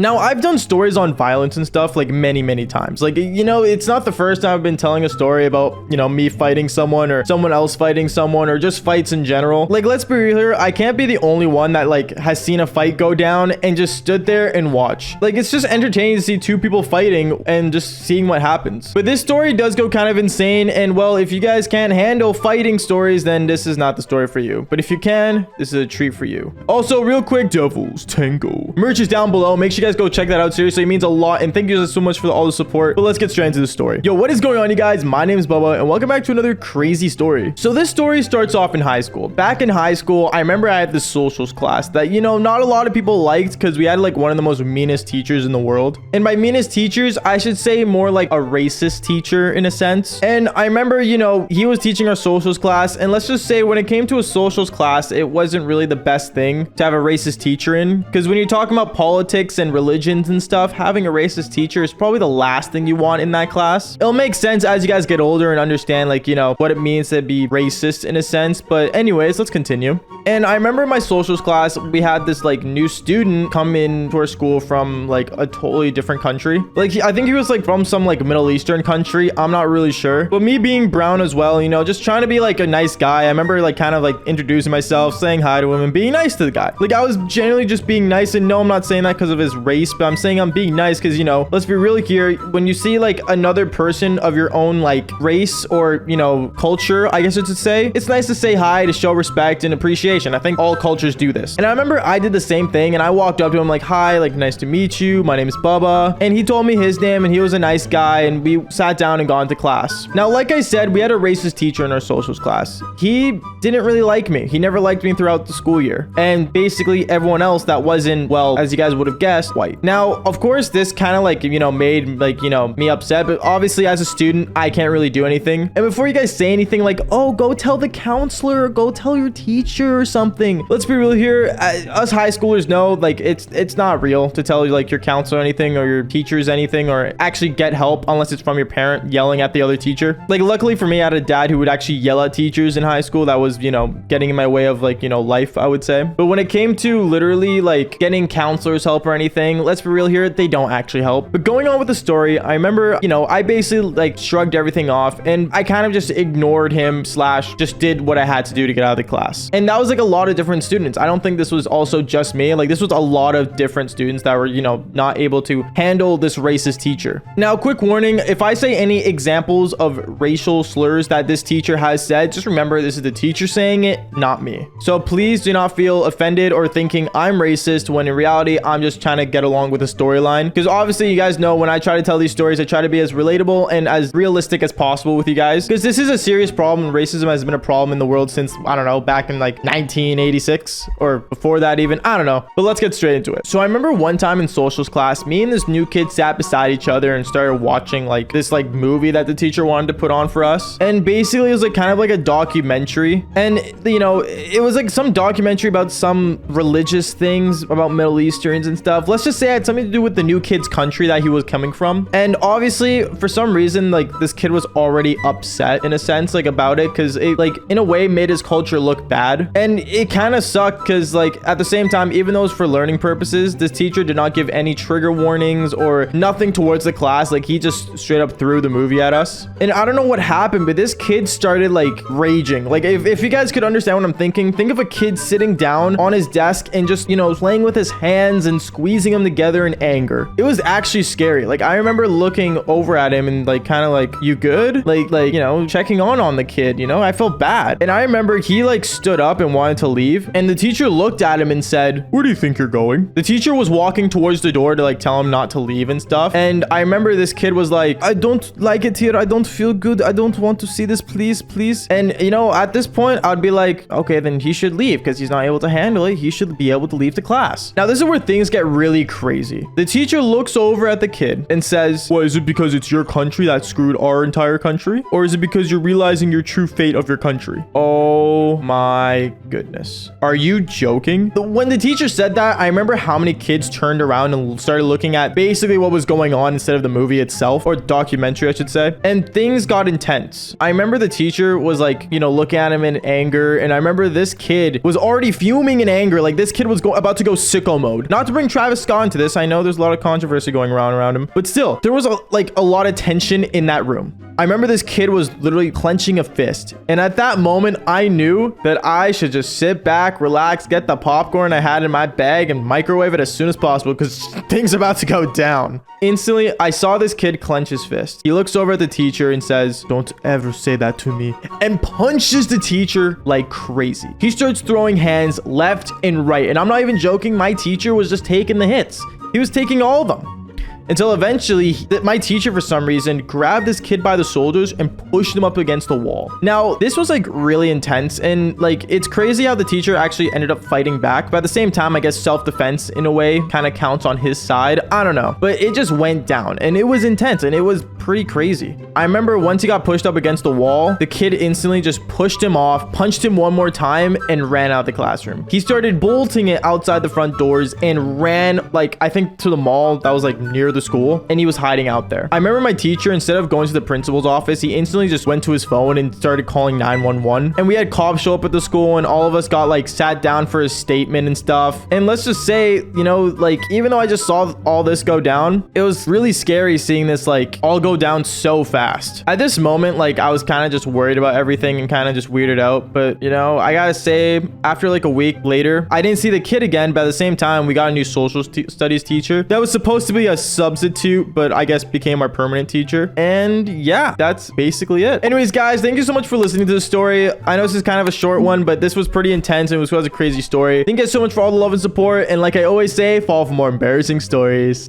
Now, I've done stories on violence and stuff like many times. Like, it's not the first time I've been telling a story about, me fighting someone or someone else fighting someone or just fights in general. Like, let's be real here. I can't be the only one that like has seen a fight go down and just stood there and watch. Like, it's just entertaining to see two people fighting and just seeing what happens. But this story does go kind of insane. And well, if you guys can't handle fighting stories, then this is not the story for you. But if you can, this is a treat for you. Also, real quick, Devil's Tango merch is down below. Make sure you guys go check that out. Seriously, it means a lot, and thank you guys so much for all the support. But let's get straight into the story. Yo, what is going on, you guys? My name is Bubba, and welcome back to another crazy story. So this story starts off in high school. Back in high school, I remember I had this socials class that, not a lot of people liked because we had like one of the most meanest teachers in the world. And by meanest teachers, I should say more like a racist teacher in a sense. And I remember, he was teaching our socials class, and let's just say when it came to a socials class, it wasn't really the best thing to have a racist teacher in, because when you're talking about politics and religions and stuff, having a racist teacher is probably the last thing you want in that class. It'll make sense as you guys get older and understand like, what it means to be racist in a sense. But anyways, let's continue. And I remember in my socials class, we had this like new student come in to our school from like a totally different country. Like I think he was like from some like Middle Eastern country. I'm not really sure. But me being brown as well, just trying to be like a nice guy. I remember like kind of like introducing myself, saying hi to him and being nice to the guy. Like I was genuinely just being nice. And no, I'm not saying that because of his race, but I'm saying I'm being nice because, let's be really here. When you see like another person of your own like race or, culture, I guess it's to say, it's nice to say hi to show respect and appreciation. I think all cultures do this. And I remember I did the same thing, and I walked up to him like, hi, like nice to meet you. My name is Bubba. And he told me his name, and he was a nice guy, and we sat down and got into class. Now, like I said, we had a racist teacher in our socials class. He didn't really like me. He never liked me throughout the school year. And basically everyone else that wasn't, well, as you guys would have guessed, white. Now, of course, this kind of like, made like, me upset, but obviously as a student, I can't really do anything. And before you guys say anything like, oh, go tell the counselor, or go tell your teacher or something. Let's be real here. Us high schoolers know like it's not real to tell like your counselor anything or your teachers anything or actually get help unless it's from your parent yelling at the other teacher. Like luckily for me, I had a dad who would actually yell at teachers in high school. That was, getting in my way of like, life, I would say. But when it came to literally like getting counselors help or anything, let's be real here, they don't actually help. But going on with the story, I remember, I basically like shrugged everything off and I kind of just ignored him / just did what I had to do to get out of the class. And that was like a lot of different students. I don't think this was also just me. Like this was a lot of different students that were, not able to handle this racist teacher. Now, quick warning, if I say any examples of racial slurs that this teacher has said, just remember this is the teacher saying it, not me. So please do not feel offended or thinking I'm racist when in reality, I'm just trying to get along with the storyline. Because obviously you guys know when I try to tell these stories, I try to be as relatable and as realistic as possible with you guys. Because this is a serious problem. Racism has been a problem in the world since, I don't know, back in like 1986 or before that even. I don't know. But let's get straight into it. So I remember one time in socials class, me and this new kid sat beside each other and started watching like this like movie that the teacher wanted to put on for us. And basically it was like kind of like a documentary. And it was like some documentary about some religious things about Middle Easterns and stuff. Let's just say it had something to do with the new kid's country that he was coming from. And obviously for some reason, like this kid was already upset in a sense, like about it, because it like in a way made his culture look bad. And it kind of sucked because like at the same time, even though it was for learning purposes, this teacher did not give any trigger warnings or nothing towards the class. Like he just straight up threw the movie at us. And I don't know what happened, but this kid started like raging. Like if you guys could understand what I'm thinking, think of a kid sitting down on his desk and just, playing with his hands and squeezing them together in anger. It was actually scary. Like I remember looking over at him and like kind of like, you good? Like, checking on the kid, I felt bad. And I remember he like stood up and wanted to leave. And the teacher looked at him and said, where do you think you're going? The teacher was walking towards the door to like tell him not to leave and stuff. And I remember this kid was like, I don't like it here. I don't feel good. I don't want to see this. Please. And at this point, I'd be like, okay, then he should leave because he's not able to handle it. He should be able to leave the class. Now, this is where things get really crazy. The teacher looks over at the kid and says, well, is it because it's your country that screwed our entire country? Or is it because you're realizing your true fate of your country? Oh my goodness. Are you joking? When the teacher said that, I remember how many kids turned around and started looking at basically what was going on instead of the movie itself, or documentary, I should say. And things got intense. I remember the teacher was like, looking at him in anger. And I remember this kid was already fuming in anger. Like this kid was about to go sicko mode. Not to bring Travis just got into this. I know there's a lot of controversy going around him, but still, there was a lot of tension in that room. I remember this kid was literally clenching a fist. And at that moment, I knew that I should just sit back, relax, get the popcorn I had in my bag and microwave it as soon as possible because things are about to go down. Instantly, I saw this kid clench his fist. He looks over at the teacher and says, "Don't ever say that to me," and punches the teacher like crazy. He starts throwing hands left and right. And I'm not even joking. My teacher was just taking the hits. He was taking all of them. Until eventually, my teacher, for some reason, grabbed this kid by the shoulders and pushed him up against the wall. Now, this was like really intense, and like it's crazy how the teacher actually ended up fighting back. But at the same time, I guess self-defense in a way kind of counts on his side. I don't know, but it just went down, and it was intense, and it was pretty crazy. I remember once he got pushed up against the wall, the kid instantly just pushed him off, punched him one more time, and ran out of the classroom. He started bolting it outside the front doors and ran, like, I think to the mall that was like near the school, and he was hiding out there. I remember my teacher, instead of going to the principal's office, he instantly just went to his phone and started calling 911. And we had cops show up at the school, and all of us got like sat down for a statement and stuff. And let's just say, you know, like even though I just saw all this go down, it was really scary seeing this like all go down so fast. At this moment, like I was kind of just worried about everything and kind of just weirded out. But you know, I gotta say, after like a week later, I didn't see the kid again, but at the same time, we got a new social studies teacher that was supposed to be a substitute, but I guess became our permanent teacher. And yeah, that's basically it. Anyways, guys, thank you so much for listening to this story. I know this is kind of a short one, but this was pretty intense and it was a crazy story. Thank you guys so much for all the love and support. And like I always say, follow for more embarrassing stories.